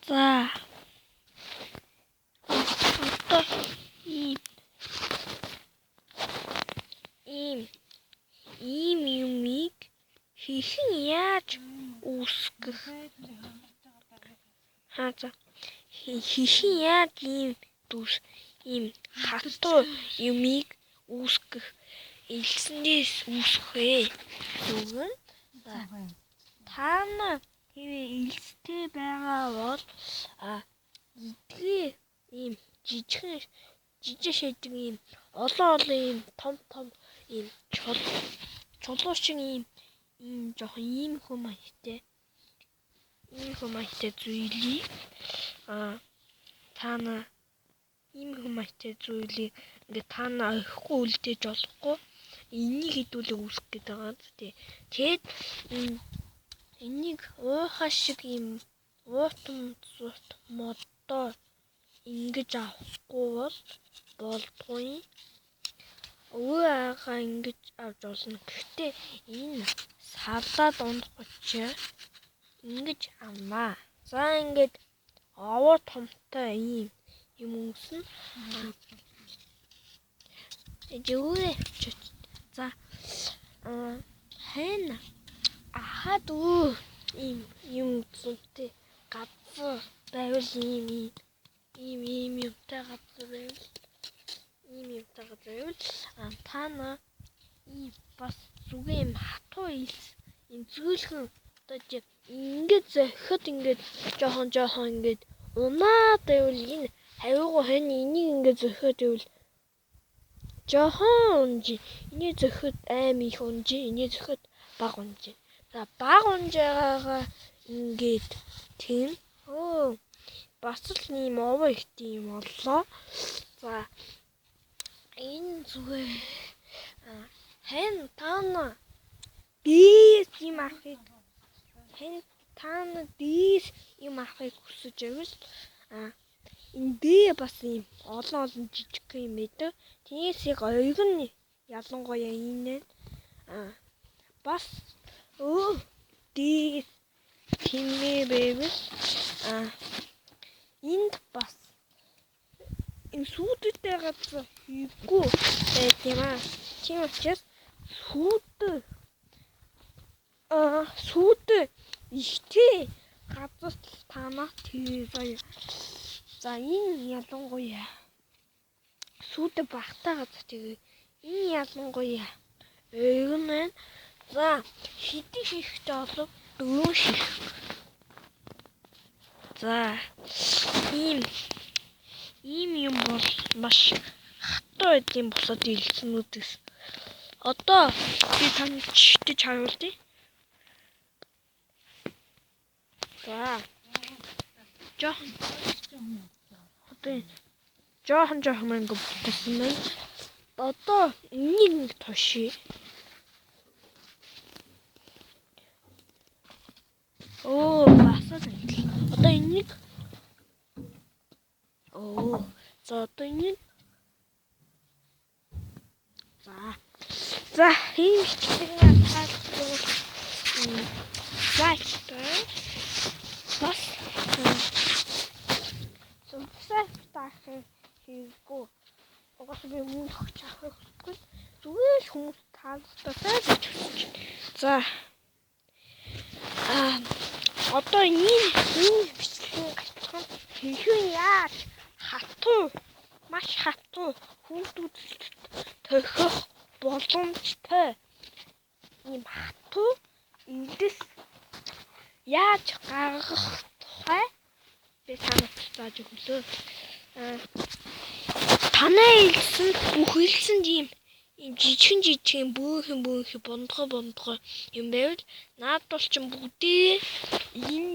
За одоо ийм юмыг хийхэн яаж үүсгэх хийхэн яаж ийм хатуу юмыг үүсгэх элснээс үүсэх вэ? Зүгэн та нар хэвээ элстэй байгаа бол эдгээр ийм жижиг шийдэг ийм олон ийм том ийм чулуушин ийм жоохон ийм хүмайтай зүйлийг та нар ийм хүмайтай зүйлийг ингээд та нар орхихгүй үлдээж болохгүй энийг хідүүлээ үүсгэх гээд байгаа зү. Тэгэд энийг уухай шиг ийм уутан модоо ингэж авахгүй болдгүй. Уугаа ингэж авч болно. Гэхдээ энэ салаад унах ингэж авнаа. За ингэж овоо томтой ийм юм үүснэ. За хэн ахад ийм юм зүгтээ газар байвал ийм юмтай газар байвал та нар ийм бас зүгээр ийм хатуу ийм зөөлхөн одоо ингээд зохиод ингээд жоохон ингээд унаад байвал энэ хавиугаа хань энийг ингээд зохиод байвал жоохон энийг зохиод аим их унжи энийг зохиод баг унжи. За баг унжаагаа ингээд тийм бас л ийм овоо ихтэй юм оллоо. За энэ зүгээр хэн та нар дээс юм авахыг хүсэж байвал энэ дээ бас ийм олон жижиг юм байдаг. Тнээс яг ойгон ялангуяа энэ бас дээс тэмээ байвал энд бас энэ сүйдтэй газар хийггүй байт юм аа. Тийм учраас сүйдээ ихтэй газар танаа тэрээ. За энэ ялангуяа сүйдээ багтаа газар тэгээ энэ ялангуяа ойгон байна. За хэдий шихтэй болов 4 ших. За ийм юм бол маш хатуу байдлын бусад элснүүдээс одоо би танд чигтэж харуулъя. За жоохон мөнгө болсон байна. Одоо энийг туши. Басаад байна. Одоо энийг за одоо энийг за ийм чигээр таахгүй. Бас хийггүй. Угаас би мөнгө өгч авахгүй. Зүгээр л хүмүүс таалагдаад гэж хэлж байна. За одоо энэ бичлэгийн гацхан хийхэн яаж маш хатуу хүүхдүүдэд тохиох боломжтой ийм хатуу эндээс яаж гаргах тухай би танаас зааж өглөө. Танай элсэнд бүх элсэнд ийм жижиг бөөхөн бондгой юм байвал наад бол ч бүгдээ энэ